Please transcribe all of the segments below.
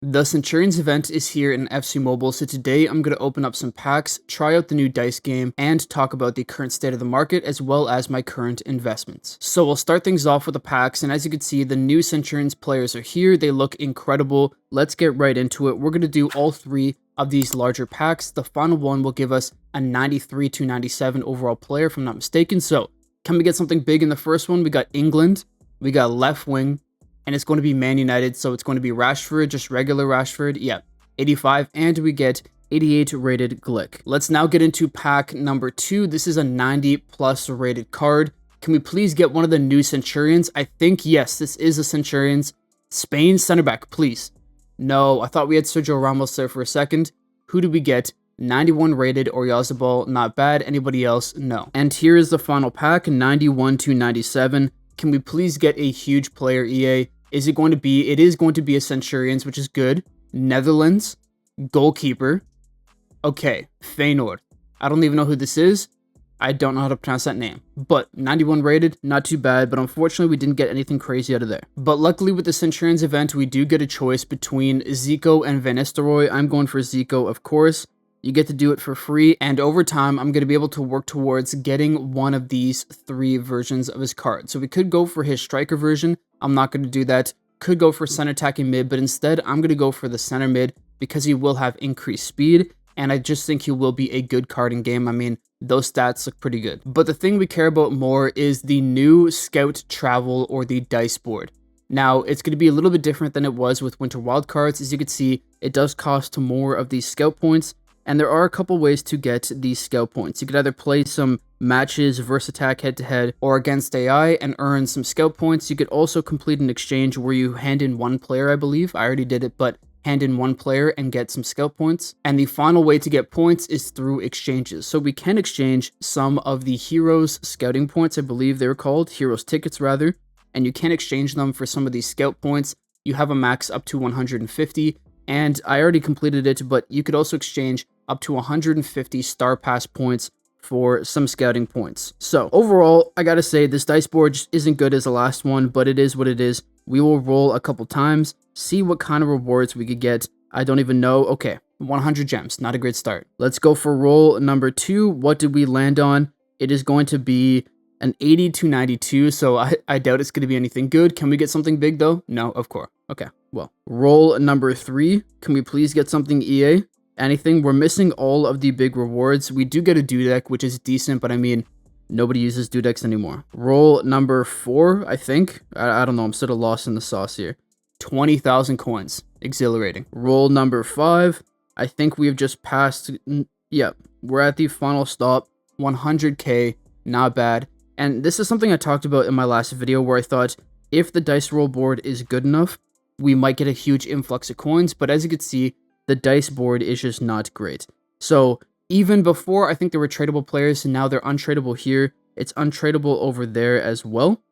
The Centurions event is here in FC Mobile, so today I'm going to open up some packs, try out the new dice game, and talk about the current state of the market as well as my current investments. So we'll start things off with the packs, and as you can see, the new Centurions players are here. They look incredible. Let's get right into it. We're going to do all three of these larger packs. The final one will give us a 93 to 97 overall player, if I'm not mistaken. So can we get something big in the first one? We got England, we got left wing, and it's going to be Man United, so it's going to be Rashford, just regular Rashford, yeah, 85, and we get 88 rated Glick. Let's now get into pack number 2. This is a 90 plus rated card. Can we please get one of the new Centurions? I think, yes, this is a Centurions. Spain center back, please. No, I thought we had Sergio Ramos there for a second. Who did we get? 91 rated Oyarzabal, not bad. Anybody else? No. And here is the final pack, 91 to 97. Can we please get a huge player, EA? Is it going to be? It is going to be a Centurions, which is good. Netherlands, goalkeeper. Okay, Feyenoord. I don't even know who this is. I don't know how to pronounce that name. But 91 rated, not too bad, but unfortunately we didn't get anything crazy out of there. But luckily with the Centurions event, we do get a choice between Zico and Van Nistelrooy. I'm going for Zico, of course. You get to do it for free, and over time, I'm going to be able to work towards getting one of these 3 versions of his card. So we could go for his striker version. I'm not going to do that. Could go for center attacking mid, but instead, I'm going to go for the center mid because he will have increased speed, and I just think he will be a good card in game. I mean, those stats look pretty good. But the thing we care about more is the new Scout Travel or the dice board. Now, it's going to be a little bit different than it was with Winter Wildcards. As you can see, it does cost more of these scout points. And there are a couple ways to get these scout points. You could either play some matches versus attack head-to-head or against AI and earn some scout points. You could also complete an exchange where you hand in one player, I believe. I already did it, but hand in one player and get some scout points. And the final way to get points is through exchanges. So we can exchange some of the heroes scouting points, I believe they were called, heroes tickets rather. And you can exchange them for some of these scout points. You have a max up to 150. And I already completed it, but you could also exchange up to 150 star pass points for some scouting points. So overall, I gotta say this dice board just isn't good as the last one, but it is what it is. We will roll a couple times, see what kind of rewards we could get. I don't even know. Okay, 100 gems, not a great start. Let's go for roll number 2. What did we land on? It is going to be an 80 to 92, so I doubt it's going to be anything good. Can we get something big though? No, of course. Okay, well, roll number 3. Can we please get something EA? Anything? We're missing all of the big rewards. We do get a Dudek, which is decent, but I mean, nobody uses Dudeks anymore. Roll number 4, I think. I don't know, I'm sort of lost in the sauce here. 20,000 coins. Exhilarating. Roll number 5. I think we've just passed, yeah, we're at the final stop. 100k, not bad. And this is something I talked about in my last video where I thought if the dice roll board is good enough, we might get a huge influx of coins, but as you can see, the dice board is just not great. So even before, I think there were tradable players, and now they're untradeable here. It's untradeable over there as well.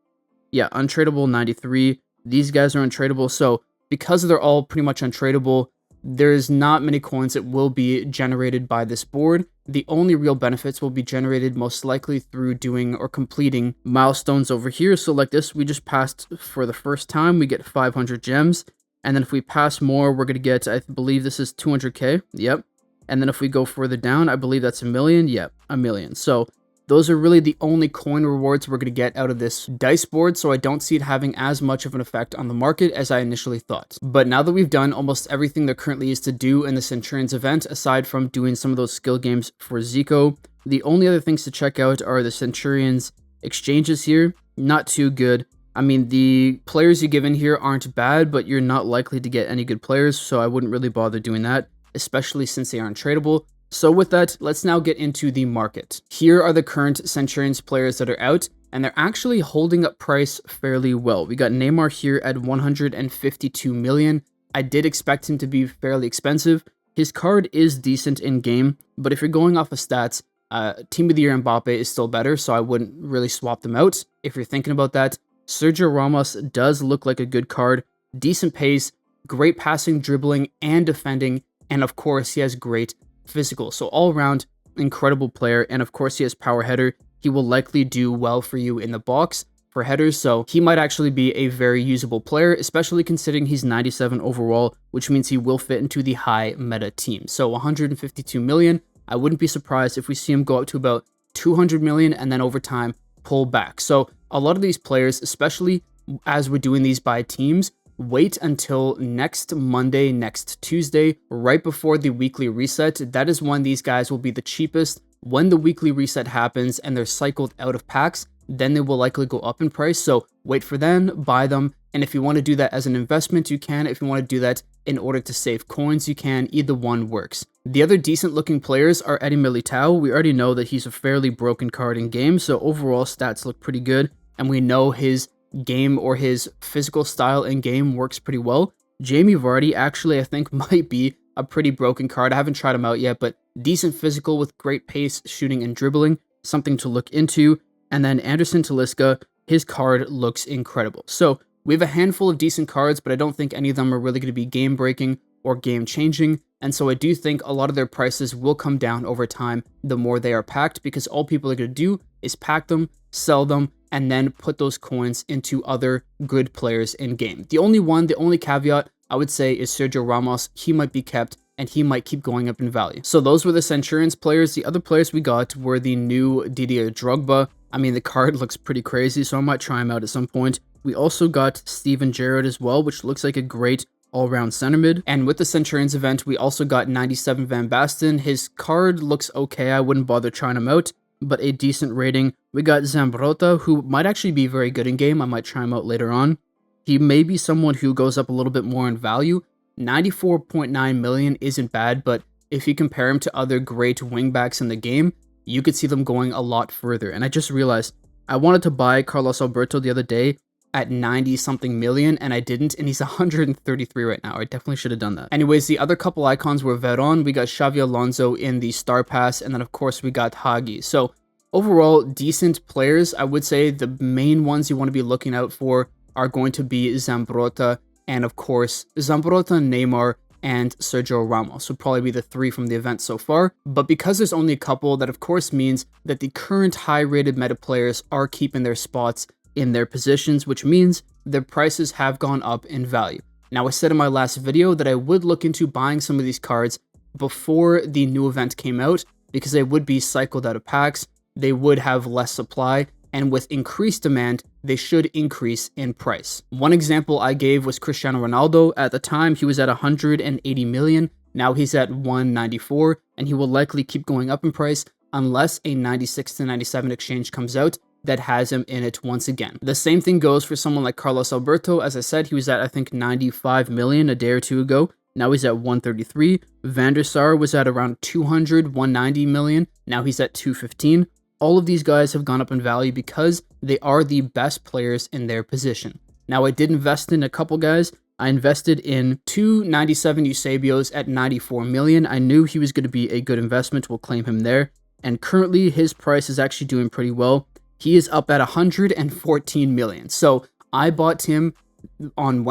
Yeah, untradeable 93. These guys are untradeable. So because they're all pretty much untradeable, there's not many coins that will be generated by this board. The only real benefits will be generated most likely through doing or completing milestones over here. So like this, we just passed for the first time, we get 500 gems. And then if we pass more, we're going to get, I believe this is 200k. Yep. And then if we go further down, I believe that's 1 million. Yep, 1 million. So those are really the only coin rewards we're going to get out of this dice board, so I don't see it having as much of an effect on the market as I initially thought. But now that we've done almost everything there currently is to do in the Centurions event, aside from doing some of those skill games for Zico, the only other things to check out are the Centurions Exchanges here. Not too good. I mean, the players you give in here aren't bad, but you're not likely to get any good players, so I wouldn't really bother doing that, especially since they aren't tradable. So with that, let's now get into the market. Here are the current Centurions players that are out, and they're actually holding up price fairly well. We got Neymar here at 152 million. I did expect him to be fairly expensive. His card is decent in game, but if you're going off of stats, Team of the Year Mbappe is still better, so I wouldn't really swap them out if you're thinking about that. Sergio Ramos does look like a good card, decent pace, great passing, dribbling, and defending, and of course he has great physical. So all around, incredible player, and of course he has power header. He will likely do well for you in the box. for headers, so he might actually be a very usable player, especially considering he's 97 overall, which means he will fit into the high meta team. So 152 million, I wouldn't be surprised if we see him go up to about 200 million and then over time pull back. So a lot of these players, especially as we're doing these by teams, wait until next Monday, next Tuesday, right before the weekly reset. That is when these guys will be the cheapest. When the weekly reset happens and they're cycled out of packs, then they will likely go up in price. So wait for them, buy them. And if you want to do that as an investment, you can. If you want to do that in order to save coins, you can. Either one works. The other decent looking players are Eddie Militao. We already know that he's a fairly broken card in game, so overall stats look pretty good. And we know his game or his physical style in game works pretty well. Jamie Vardy actually I think might be a pretty broken card. I haven't tried him out yet, but decent physical with great pace, shooting, and dribbling. Something to look into. And then Anderson Talisca, his card looks incredible. So we have a handful of decent cards, but I don't think any of them are really going to be game breaking or game changing. And so I do think a lot of their prices will come down over time the more they are packed, because all people are going to do is pack them, sell them, and then put those coins into other good players in game. The only caveat I would say is Sergio Ramos. He might be kept and he might keep going up in value. So those were the Centurions players. The other players we got were the new Didier Drogba. I mean, the card looks pretty crazy, so I might try him out at some point. We also got Steven Gerrard as well, which looks like a great all-round center mid. And with the Centurions event, we also got 97 Van Basten. His card looks okay. I wouldn't bother trying him out, but a decent rating. We got Zambrotta, who might actually be very good in game. I might try him out later on. He may be someone who goes up a little bit more in value. 94.9 million isn't bad, but if you compare him to other great wingbacks in the game, you could see them going a lot further. And I just realized I wanted to buy Carlos Alberto the other day at 90 something million and I didn't, and he's 133 right now. I definitely should have done that. Anyways, the other couple icons were Veron. We got Xavi Alonso in the Star Pass, and then of course we got Hagi. So overall, decent players. I would say the main ones you want to be looking out for are going to be Zambrotta, and of course Zambrotta, Neymar, and Sergio Ramos would probably be the three from the event so far. But because there's only a couple, that of course means that the current high-rated meta players are keeping their spots in their positions, which means their prices have gone up in value. Now, I said in my last video that I would look into buying some of these cards before the new event came out, because they would be cycled out of packs, they would have less supply, and with increased demand, they should increase in price. One example I gave was Cristiano Ronaldo. At the time, he was at 180 million. Now he's at 194, and he will likely keep going up in price unless a 96 to 97 exchange comes out that has him in it once again. The same thing goes for someone like Carlos Alberto. As I said, he was at, I think, 95 million a day or two ago. Now he's at 133. Van der Sar was at around 200, 190 million. Now he's at 215. All of these guys have gone up in value because they are the best players in their position. Now, I did invest in a couple guys. I invested in two 97 Eusebios at 94 million. I knew he was going to be a good investment. We'll claim him there. And currently, his price is actually doing pretty well. He is up at 114 million. So I bought him on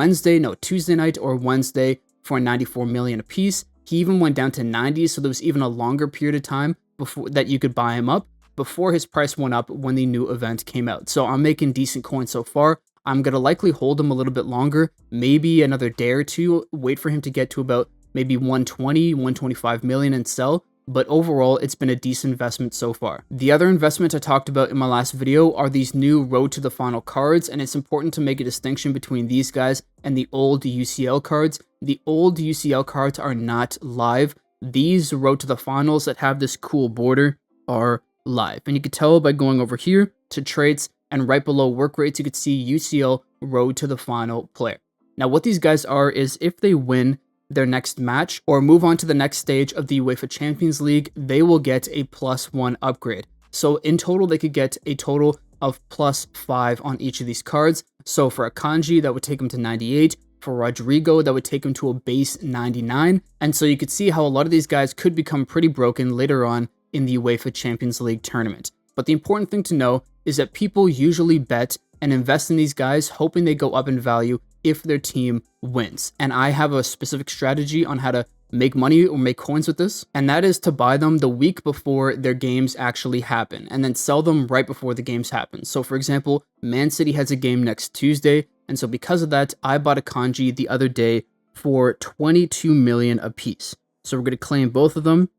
Tuesday night or Wednesday for 94 million a piece. He even went down to 90, so there was even a longer period of time before that you could buy him up before his price went up when the new event came out. So I'm making decent coins so far. I'm going to likely hold him a little bit longer, maybe another day or two, wait for him to get to about maybe 120, 125 million and sell. But overall, it's been a decent investment so far. The other investment I talked about in my last video are these new Road to the Final cards, and it's important to make a distinction between these guys and the old UCL cards. The old UCL cards are not live. These Road to the Finals that have this cool border are live. And you can tell by going over here to traits, and right below work rates, you could see UCL Road to the Final player. Now, what these guys are is if they win their next match or move on to the next stage of the UEFA Champions League, they will get a +1 upgrade. So in total, they could get a total of +5 on each of these cards. So for Akanji, that would take him to 98. For Rodrigo, that would take him to a base 99. And so you could see how a lot of these guys could become pretty broken later on in the UEFA Champions League tournament. But the important thing to know is that people usually bet and invest in these guys hoping they go up in value if their team wins. And I have a specific strategy on how to make money or make coins with this, and that is to buy them the week before their games actually happen and then sell them right before the games happen. So for example, Man City has a game next Tuesday, and so because of that, I bought a kanji the other day for 22 million a piece. So we're going to claim both of them,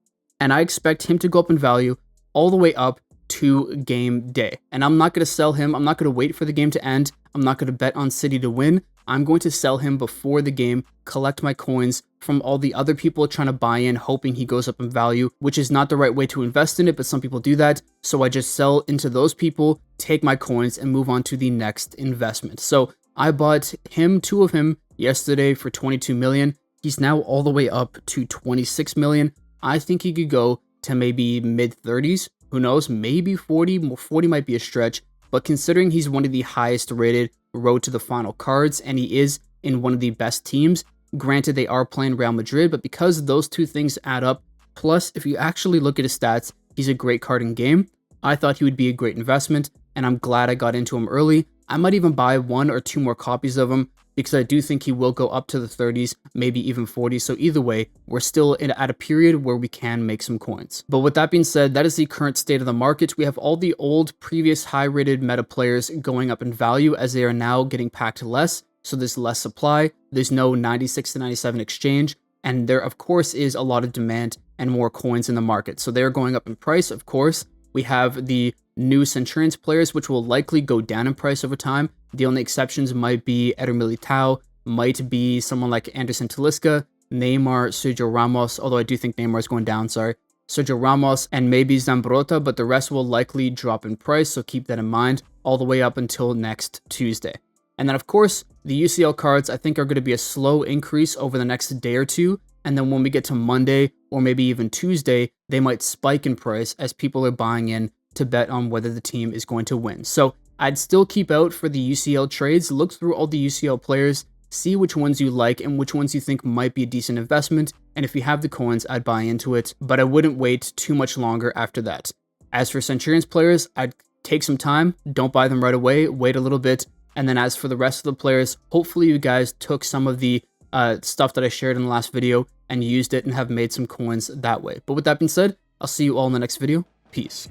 and I expect him to go up in value all the way up to game day. And I'm not going to sell him. I'm not going to wait for the game to end. I'm not going to bet on City to win. I'm going to sell him before the game, collect my coins from all the other people trying to buy in, hoping he goes up in value, which is not the right way to invest in it, but some people do that. So I just sell into those people, take my coins, and move on to the next investment. So I bought him, 2 of him, yesterday for 22 million. He's now all the way up to 26 million. I think he could go to maybe mid 30s. Who knows? Maybe 40. 40 might be a stretch. But considering he's one of the highest rated road to the final cards, and he is in one of the best teams, granted they are playing Real Madrid, but because those two things add up, plus if you actually look at his stats, he's a great card in game. I thought he would be a great investment, and I'm glad I got into him early. I might even buy 1 or 2 more copies of him, because I do think he will go up to the 30s, maybe even 40s. So either way, we're still at a period where we can make some coins. But with that being said, that is the current state of the market. We have all the old, previous high-rated meta players going up in value as they are now getting packed less. So there's less supply. There's no 96 to 97 exchange. And there, of course, is a lot of demand and more coins in the market. So they're going up in price, of course. We have the new Centurions players, which will likely go down in price over time. The only exceptions might be Eder Militao, might be someone like Anderson Talisca, Neymar, Sergio Ramos, although I do think Neymar is going down, sorry. Sergio Ramos, and maybe Zambrota, but the rest will likely drop in price, so keep that in mind all the way up until next Tuesday. And then, of course, the UCL cards I think are going to be a slow increase over the next day or two, and then when we get to Monday or maybe even Tuesday, they might spike in price as people are buying in to bet on whether the team is going to win. So I'd still keep out for the UCL trades, look through all the UCL players, see which ones you like and which ones you think might be a decent investment, and if you have the coins, I'd buy into it, but I wouldn't wait too much longer after that. As for Centurions players, I'd take some time, don't buy them right away, wait a little bit, and then as for the rest of the players, hopefully you guys took some of the stuff that I shared in the last video and used it and have made some coins that way. But with that being said, I'll see you all in the next video. Peace.